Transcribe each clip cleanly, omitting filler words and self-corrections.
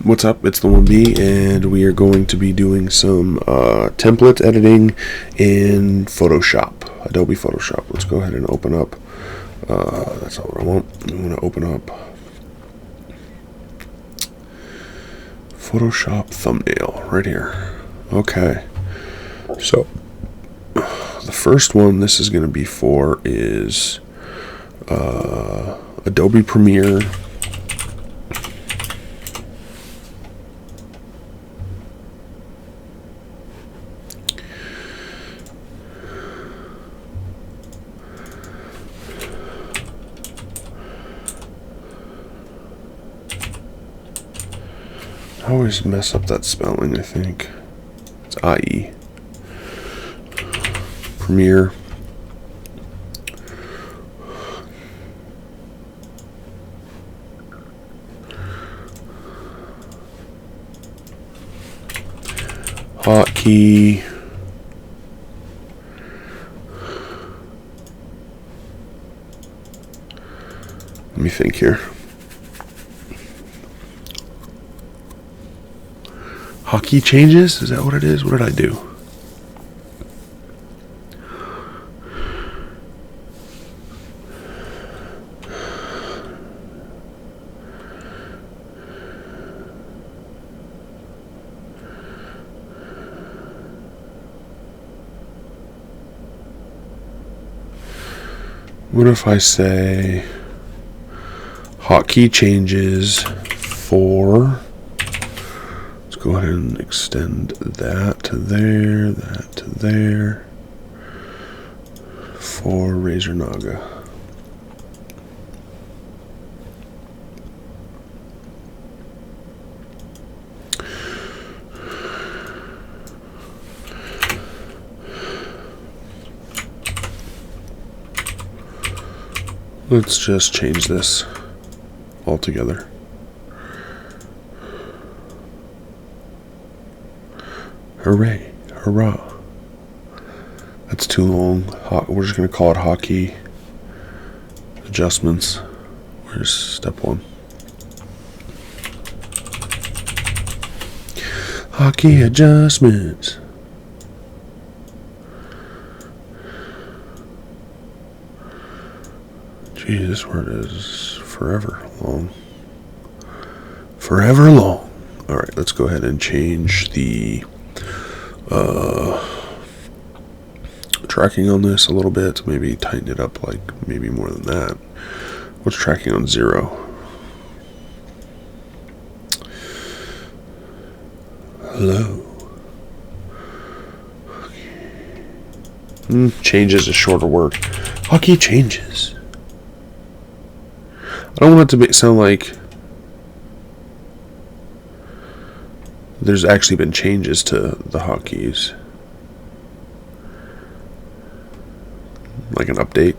What's up? It's the 1B, and we are going to be doing some template editing in Photoshop, Adobe Photoshop. Let's go ahead and open up. That's not what I want. I'm going to open up Photoshop thumbnail right here. Okay. So the first one this is going to be for is Adobe Premiere. I always mess up that spelling, I think. It's IE. Premiere. Hotkey. Let me think here. Hotkey changes? Is that what it is? What did I do? What if I say hotkey changes for... Go ahead and extend that to there, that to there, for Razor Naga. Let's just change this altogether. Hooray, hurrah. That's too long. We're just going to call it hotkey adjustments. Where's step one? Hotkey adjustments. Gee, this word is forever long. Forever long. Alright, let's go ahead and change the tracking on this a little bit, maybe tighten it up like maybe more than that. What's tracking on 0? Hello. Changes is a shorter word. Hotkey changes. I don't want it to sound like there's actually been changes to the hotkeys. Like an update.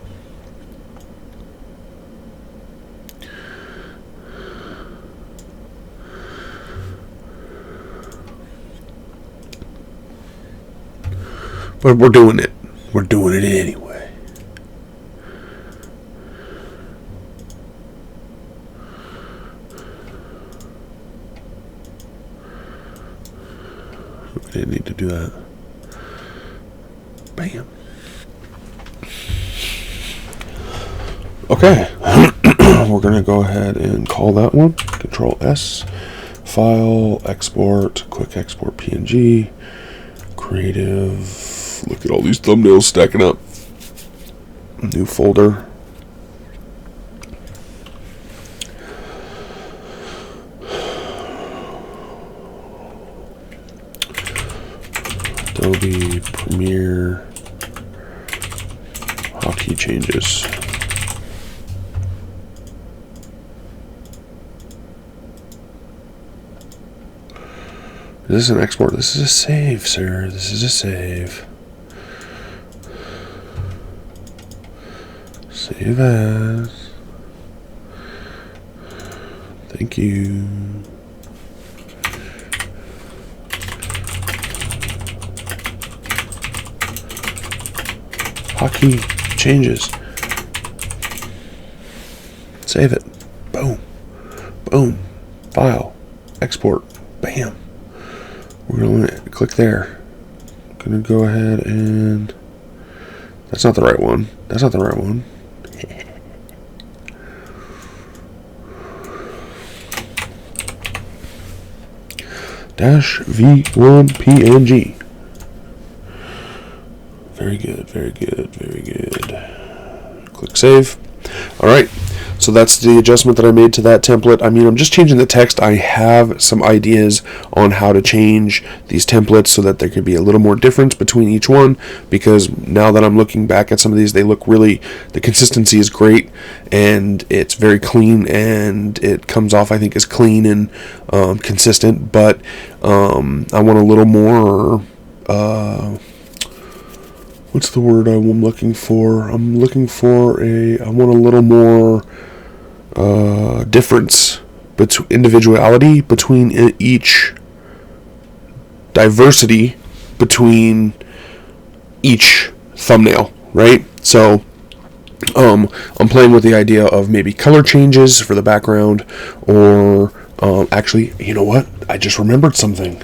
But we're doing it. We're doing it anyway. We didn't need to do that. Bam. Okay. We're going to go ahead and call that one. Control S. File, export, quick export PNG. Creative. Look at all these thumbnails stacking up. New folder. Adobe Premiere hotkey changes. Is this an export? This is a save, sir. This is a save. Save as. Thank you. Hotkey changes. Save it. Boom. Boom. File. export. Bam. We're going to click there. Going to go ahead and... That's not the right one. That's not the right one. Dash V1 PNG. Very good, very good, very good. Click save. Alright, so that's the adjustment that I made to that template. I mean, I'm just changing the text. I have some ideas on how to change these templates so that there could be a little more difference between each one, because now that I'm looking back at some of these, they look really, the consistency is great, and it's very clean, and it comes off, I think, as clean and consistent, but I want a little more... what's the word I'm looking for? I want a little more difference, individuality between each, diversity between each thumbnail, right? So I'm playing with the idea of maybe color changes for the background, or actually, you know what? I just remembered something.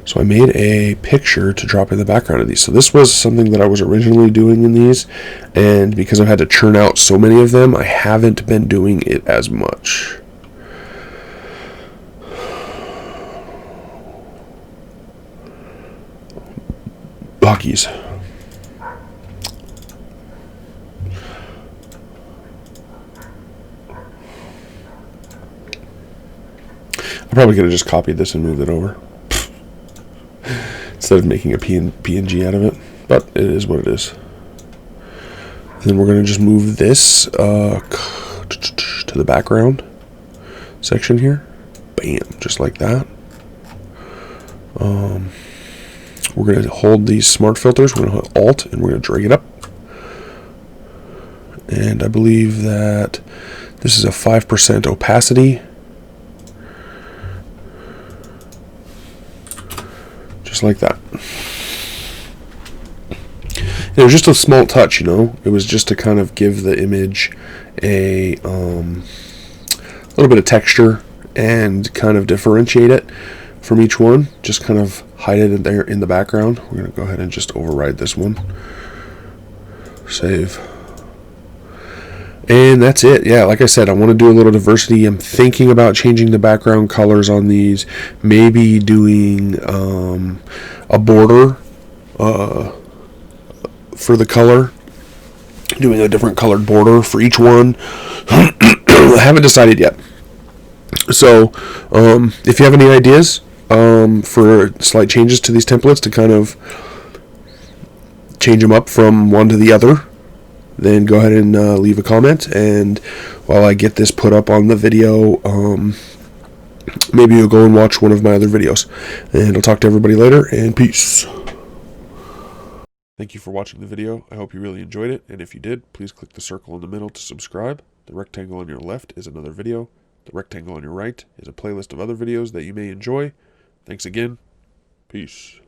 So I made a picture to drop in the background of these. So this was something that I was originally doing in these, and because I've had to churn out so many of them, I haven't been doing it as much. Buckies. I probably could have just copied this and moved it over instead of making a PNG out of it, but it is what it is. Then we're going to just move this to the background section here. Bam, just like that. We're going to hold these smart filters. We're going to hit Alt, and we're going to drag it up. And I believe that this is a 5% opacity. Just like that. It was just a small touch, you know. It was just to kind of give the image a little bit of texture and kind of differentiate it from each one. Just kind of hide it in there in the background. We're going to go ahead and just override this one. Save. And that's it. Yeah, like I said, I want to do a little diversity. I'm thinking about changing the background colors on these. Maybe doing a border for the color. Doing a different colored border for each one. I haven't decided yet. So, if you have any ideas for slight changes to these templates to kind of change them up from one to the other, then go ahead and leave a comment, and while I get this put up on the video, maybe you'll go and watch one of my other videos. And I'll talk to everybody later, and peace. Thank you for watching the video. I hope you really enjoyed it, and if you did, please click the circle in the middle to subscribe. The rectangle on your left is another video. The rectangle on your right is a playlist of other videos that you may enjoy. Thanks again. Peace.